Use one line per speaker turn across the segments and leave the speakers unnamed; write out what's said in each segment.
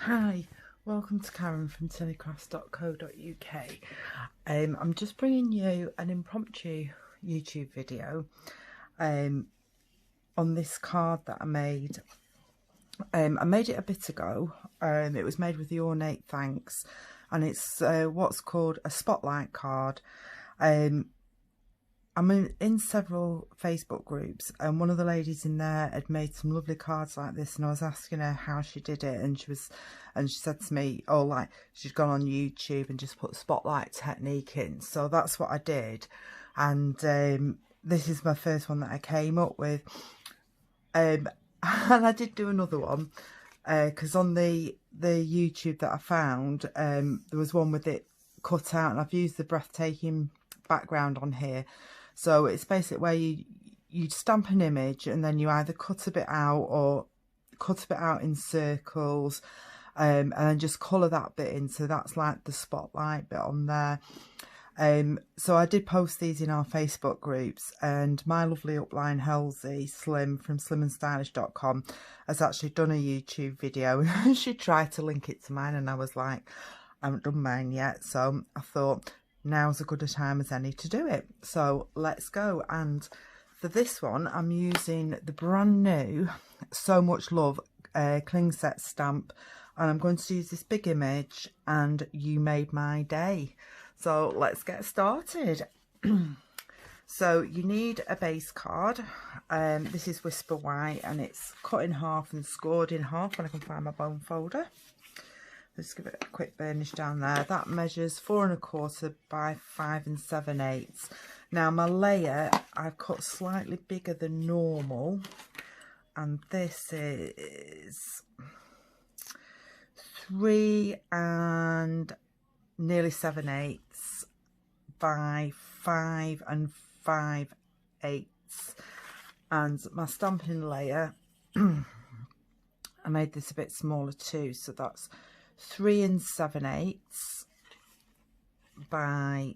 Hi, welcome to Karen from tillycrafts.co.uk. I'm just bringing you an impromptu YouTube video on this card that I made. I made it a bit ago. It was made with the ornate thanks, and it's what's called a spotlight card. I'm in several Facebook groups, and one of the ladies in there had made some lovely cards like this, and I was asking her how she did it, and she said to me, oh, like she'd gone on YouTube and just put spotlight technique in. So that's what I did, and this is my first one that I came up with. And I did do another one because on the YouTube that I found, there was one with it cut out, and I've used the breathtaking background on here. So it's basically where you stamp an image, and then you either cut a bit out or cut a bit out in circles, and then just colour that bit in. So that's like the spotlight bit on there. So I did post these in our Facebook groups, and my lovely upline Helzie Slimm from slimandstylish.com has actually done a YouTube video. She tried to link it to mine, and I was like, I haven't done mine yet. So I thought, now's as good a time as any to do it. So let's go. And for this one, I'm using the brand new So Much Love cling set stamp, and I'm going to use this big image and You Made My Day. So let's get started. So you need a base card. This is Whisper White, and it's cut in half and scored in half when I can find my bone folder. Let's give it a quick burnish down there. That measures 4 1/4 by 5 7/8. Now my layer I've cut slightly bigger than normal, and this is 3 and nearly 7/8 by 5 5/8. And my stamping layer, I made this a bit smaller too, so that's 3 7/8 by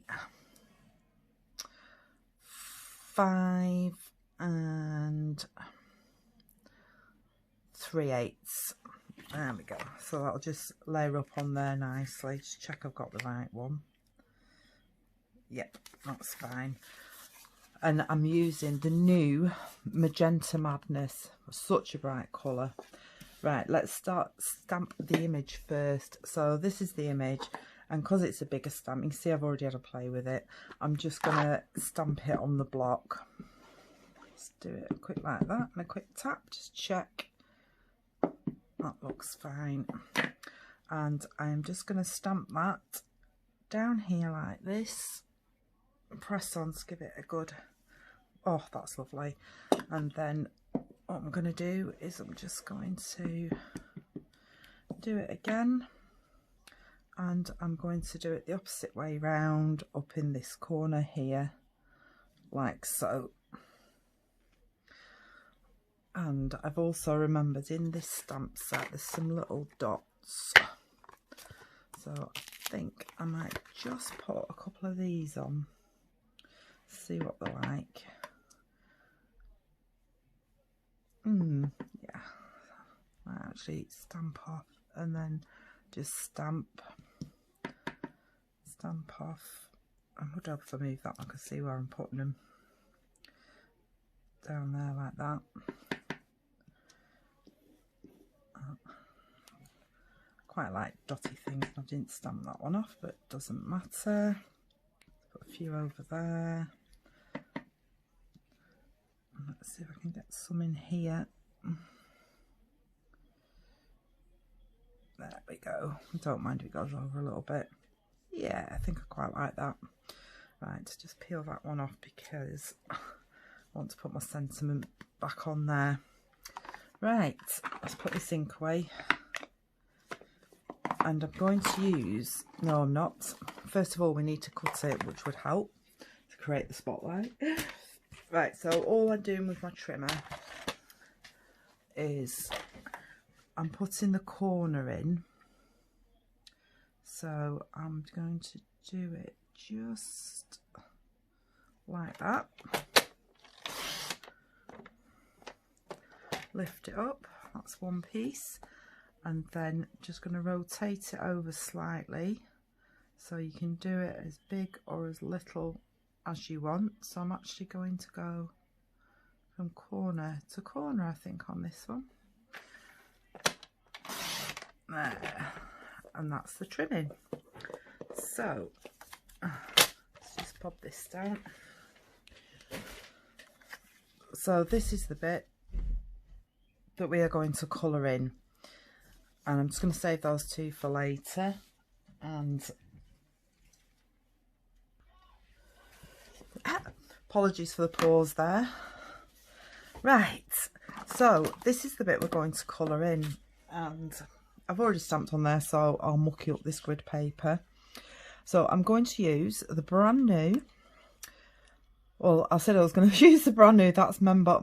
5 3/8. There we go. So that'll just layer up on there nicely. Just check I've got the right one. Yep, that's fine. And I'm using the new Magenta Madness. Such a bright colour. Right, let's stamp the image first. So this is the image, and because it's a bigger stamp, you can see I've already had a play with it. I'm just going to stamp it on the block. Let's do it quick like that, and a quick tap, just check. That looks fine. And I'm just going to stamp that down here like this. Press on to give it a good, oh, that's lovely. And then what I'm going to do is I'm just going to do it again, and I'm going to do it the opposite way round up in this corner here, like so. And I've also remembered in this stamp set there's some little dots, so I think I might just put a couple of these on, see what they're like. Yeah, I actually stamp off and then just stamp off. I would hope if I move that I can see where I'm putting them. Down there like that. Quite like dotty things. I didn't stamp that one off, but it doesn't matter. Put a few over there. Let's see if I can get some in here. There we go. I don't mind if it goes over a little bit. Yeah, I think I quite like that. Right, just peel that one off because I want to put my sentiment back on there. Right, let's put this ink away. And I'm going to use, no I'm not. First of all, we need to cut it, which would help to create the spotlight. Right, so all I'm doing with my trimmer is I'm putting the corner in. So I'm going to do it just like that. Lift it up, that's one piece. and then just going to rotate it over slightly, so you can do it as big or as little as you want. So I'm actually going to go from corner to corner, I think, on this one. There, and that's the trimming. So let's just pop this down. So this is the bit that we are going to colour in, and I'm just going to save those two for later. And apologies for the pause there. Right, so this is the bit we're going to colour in, and I've already stamped on there, so I'll mucky up this grid paper. So I'm going to use the brand new, well, I said I was going to use the brand new, that's Mango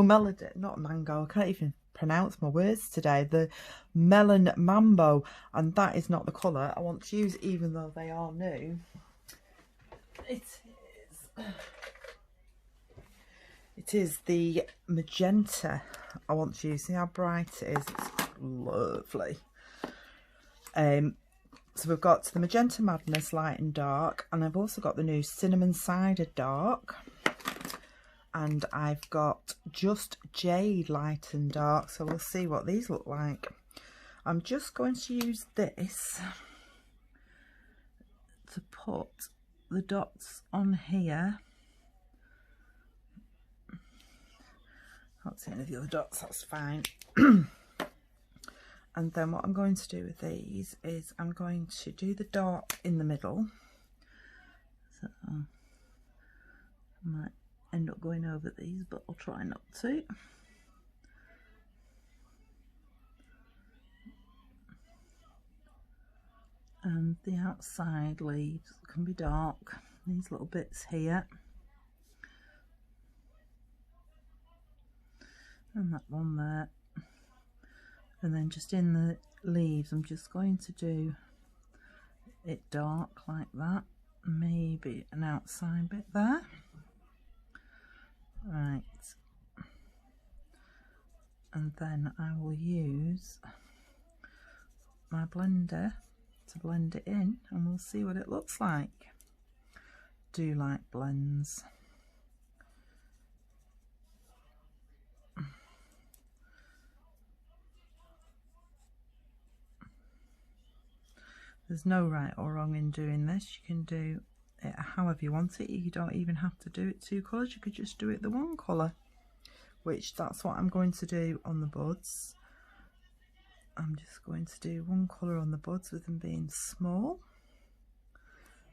Melody, not Mango, I can't even pronounce my words today, the Melon Mambo, and that is not the colour I want to use, even though they are new. It is the magenta I want to use. See how bright it is? It's lovely. So we've got the Magenta Madness Light and Dark, and I've also got the new Cinnamon Cider Dark, and I've got Just Jade Light and Dark, so we'll see what these look like. I'm just going to use this to put the dots on here. Can't see any of the other dots, that's fine. And then what I'm going to do with these is I'm going to do the dark in the middle. So I might end up going over these, but I'll try not to. And the outside leaves can be dark, these little bits here. And that one there. And then just in the leaves, I'm just going to do it dark like that. Maybe an outside bit there. Right. And then I will use my blender to blend it in, and we'll see what it looks like. Do like blends. There's no right or wrong in doing this. You can do it however you want it. You don't even have to do it two colours. You could just do it the one colour, which that's what I'm going to do on the buds. I'm just going to do one colour on the buds with them being small,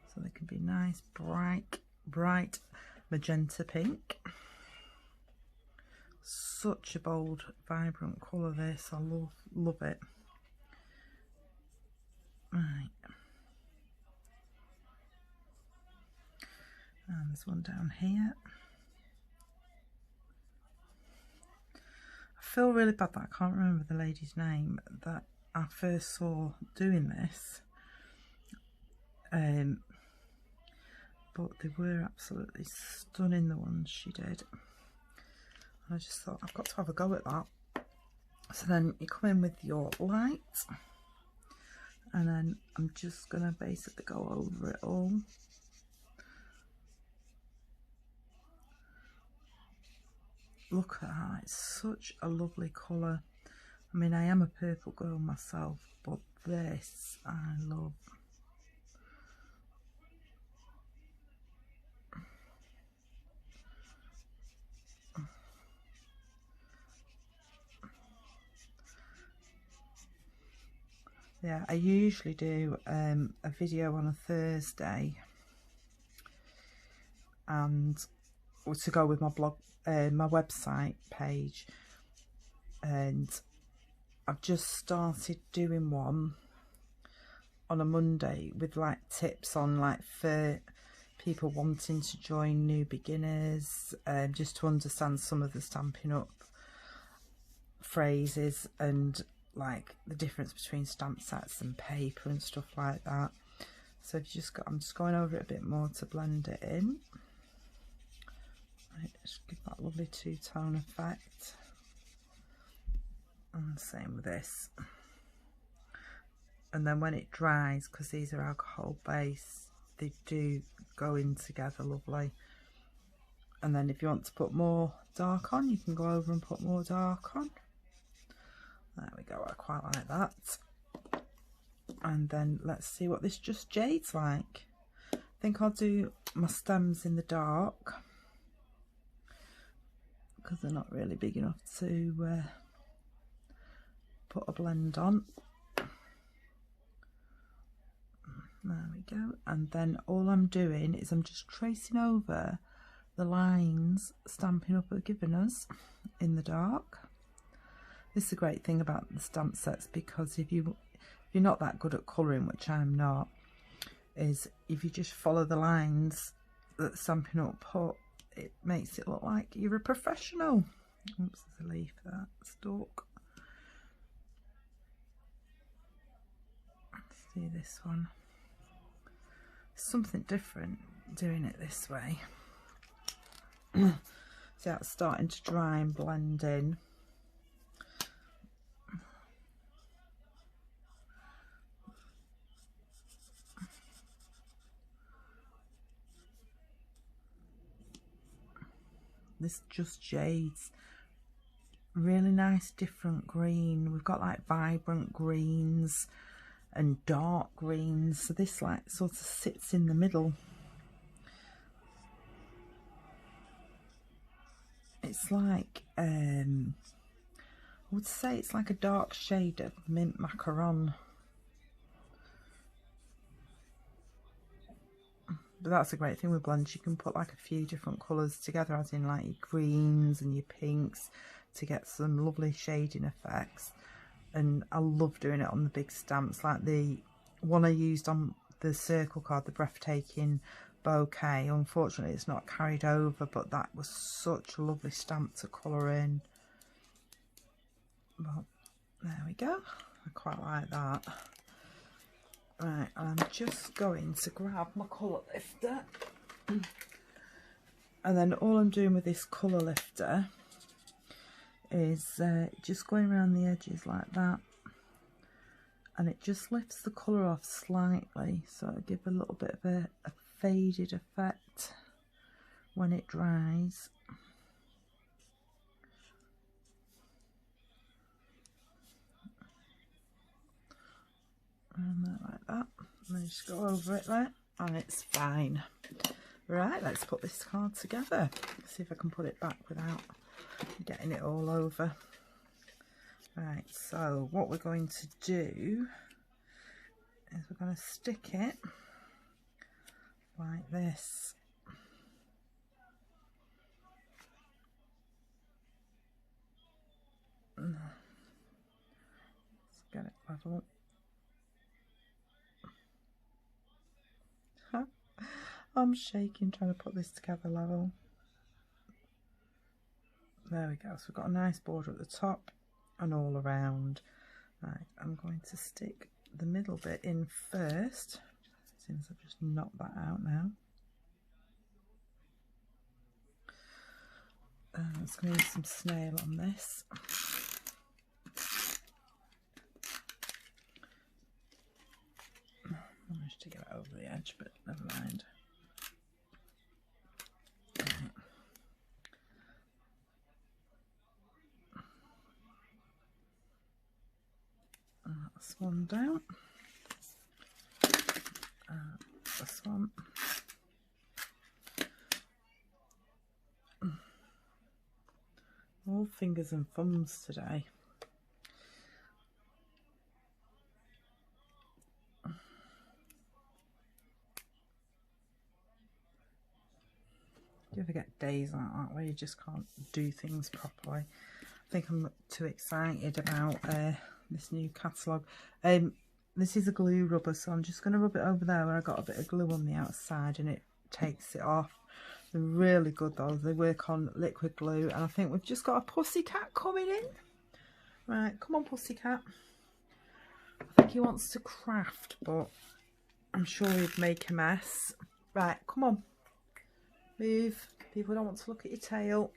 so they can be nice, bright magenta pink. Such a bold, vibrant colour this. I love it. Right, and there's one down here. I feel really bad that I can't remember the lady's name that I first saw doing this, but they were absolutely stunning, the ones she did. I just thought, I've got to have a go at that. So then you come in with your light, and then I'm just going to basically go over it all. Look at that, it's such a lovely colour. I mean, I am a purple girl myself, but this I love. Yeah, I usually do a video on a Thursday, and to go with my blog, my website page, and I've just started doing one on a Monday with like tips on, like, for people wanting to join new beginners, just to understand some of the Stampin' Up phrases and like the difference between stamp sets and paper and stuff like that. So if you just got, I'm just going over it a bit more to blend it in. Right, just give that lovely two-tone effect. And same with this. And then when it dries, because these are alcohol based, they do go in together lovely. And then if you want to put more dark on, you can go over and put more dark on. There we go, I quite like that. And then let's see what this just jade's like. I think I'll do my stems in the dark because they're not really big enough to put a blend on. There we go. And then all I'm doing is I'm just tracing over the lines Stampin' Up have given us in the dark. This is a great thing about the stamp sets, because if you're not that good at colouring, which I'm not, is if you just follow the lines that Stampin' Up put, it makes it look like you're a professional. Oops, there's a leaf there, stalk. Let's do this one. Something different doing it this way. See how it's starting to dry and blend in. This just jades. Really nice different green. We've got like vibrant greens and dark greens, so this like sort of sits in the middle. It's like I would say it's like a dark shade of mint macaron, but that's a great thing with blends. You can put like a few different colours together, as in like your greens and your pinks, to get some lovely shading effects. And I love doing it on the big stamps, like the one I used on the circle card, the Breathtaking Bouquet. Unfortunately it's not carried over, but that was such a lovely stamp to colour in. But there we go, I quite like that. Right, I'm just going to grab my colour lifter, and then all I'm doing with this colour lifter is just going around the edges like that, and it just lifts the colour off slightly, so it'll give a little bit of a faded effect when it dries. And like that, and then just go over it there, and it's fine. Right, let's put this card together. See if I can put it back without getting it all over. Right, so what we're going to do is we're going to stick it like this. Let's get it level. I'm shaking trying to put this together level. There we go, so we've got a nice border at the top and all around. Right, I'm going to stick the middle bit in first, since I've just knocked that out now. It's going to use some snail on this. I managed to get it over the edge, but never mind. This one down, this one, all fingers and thumbs today. Do you ever get days like that where you just can't do things properly? I think I'm too excited about this new catalogue. This is a glue rubber, so I'm just going to rub it over there where I got a bit of glue on the outside, and it takes it off. They're really good though. They work on liquid glue, and I think we've just got a pussycat coming in. Right, come on pussycat. I think he wants to craft, but I'm sure he'd make a mess. Right, come on. Move. People don't want to look at your tail.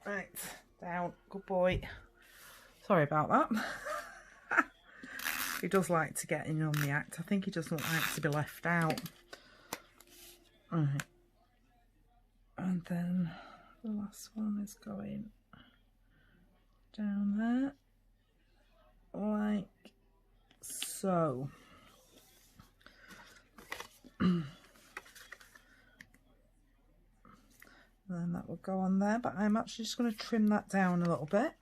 Right, down. Good boy. Sorry about that. He does like to get in on the act. I think he doesn't like to be left out. Right. And then the last one is going down there, like so. Then that will go on there, but I'm actually just going to trim that down a little bit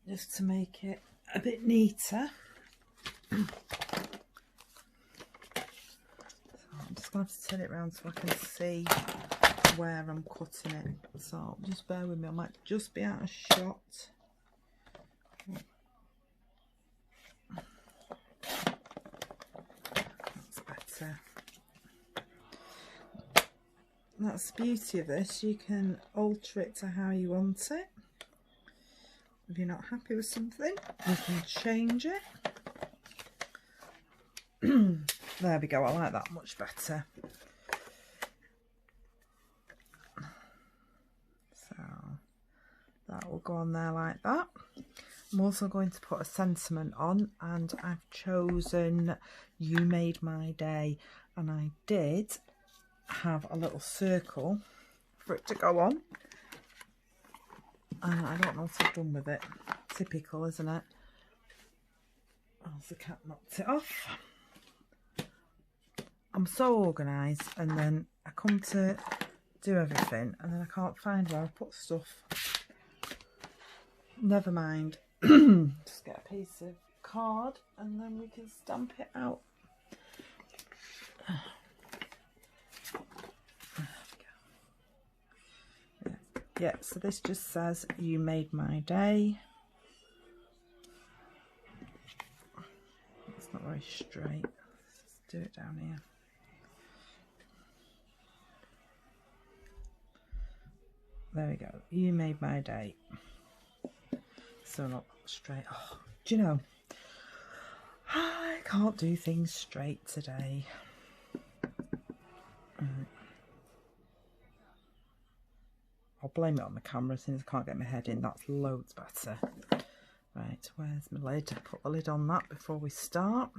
just to make it a bit neater. So I'm just going to have to turn it around so I can see where I'm cutting it. So just bear with me, I might just be out of shot. That's better. That's the beauty of this, you can alter it to how you want it. If you're not happy with something, you can change it. There we go, I like that much better. So that will go on there like that. I'm also going to put a sentiment on, and I've chosen You Made My Day, and I did have a little circle for it to go on, and I don't know what I've done with it. Typical, isn't it? As the cat knocked it off. I'm so organised, and then I come to do everything and then I can't find where I put stuff. Never mind. Just get a piece of card and then we can stamp it out. Yeah, so this just says You Made My Day. It's not very straight. Let's do it down here. There we go. You made my day. So not straight. Oh, do you know, I can't do things straight today. I'll blame it on the camera since I can't get my head in. That's loads better. Right, where's my lid? Put the lid on that before we start.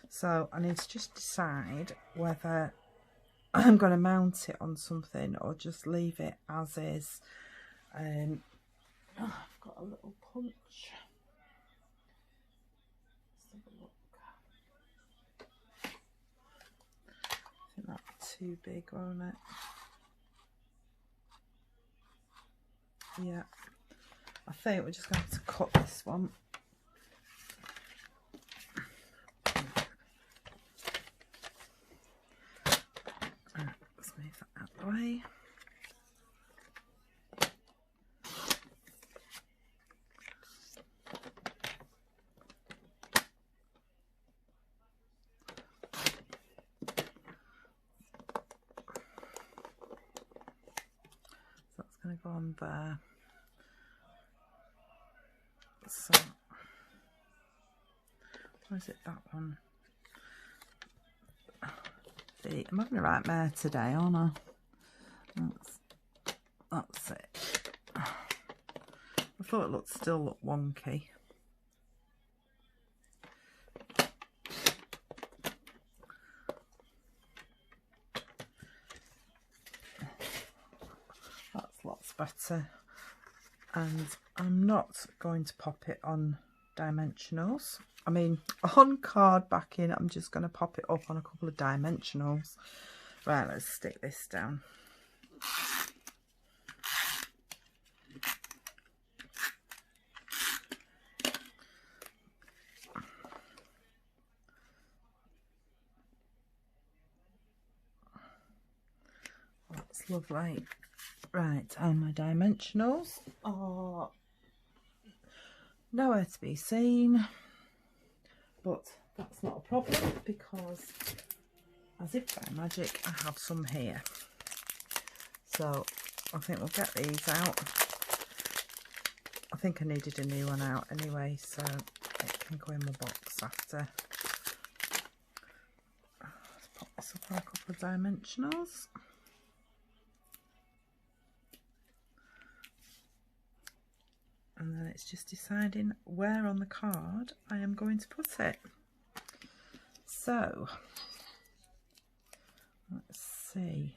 So I need to just decide whether I'm going to mount it on something or just leave it as is. I've got a little punch. Let's have a look. I think that's too big, won't it? Yeah. I think we're just going to have to cut this one. Let's move that out of the way. So that's going to go on there. So, or is it that one? See, I'm having a right mare today, aren't I? That's it. I thought it still looked wonky. That's lots better. And I'm not going to pop it on dimensionals. I mean, on card backing, I'm just going to pop it up on a couple of dimensionals. Right, let's stick this down. That's lovely. Right, and my dimensionals are nowhere to be seen, but that's not a problem because, as if by magic, I have some here. So I think we'll get these out. I think I needed a new one out anyway, so it can go in my box after. Let's pop this up on a couple of dimensionals. and then it's just deciding where on the card I am going to put it. So let's see.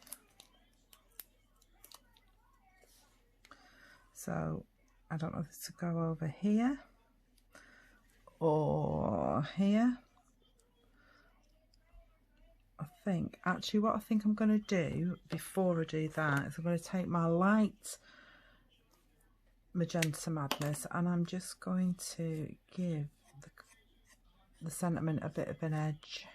So I don't know if to go over here or here. I think actually what I think I'm going to do before I do that is I'm going to take my light Magenta Madness and I'm just going to give the sentiment a bit of an edge.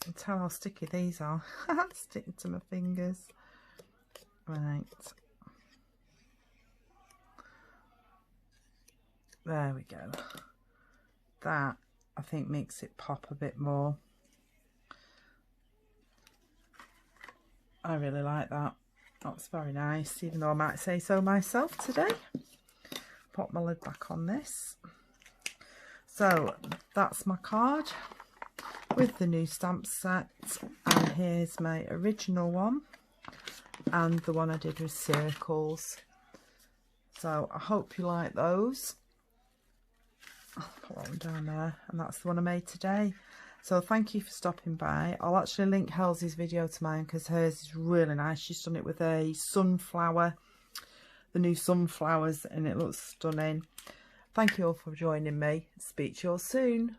You can tell how sticky these are. Sticking to my fingers. Right. There we go. That I think makes it pop a bit more. I really like that. That's very nice, even though I might say so myself today. Pop my lid back on this. So that's my card with the new stamp set, and here's my original one and the one I did with circles. So I hope you like those. I'll put that one down there, and that's the one I made today. So thank you for stopping by. I'll actually link Helzie's video to mine because hers is really nice. She's done it with a sunflower, the new sunflowers, and it looks stunning. Thank you all for joining me. Speak to you all soon.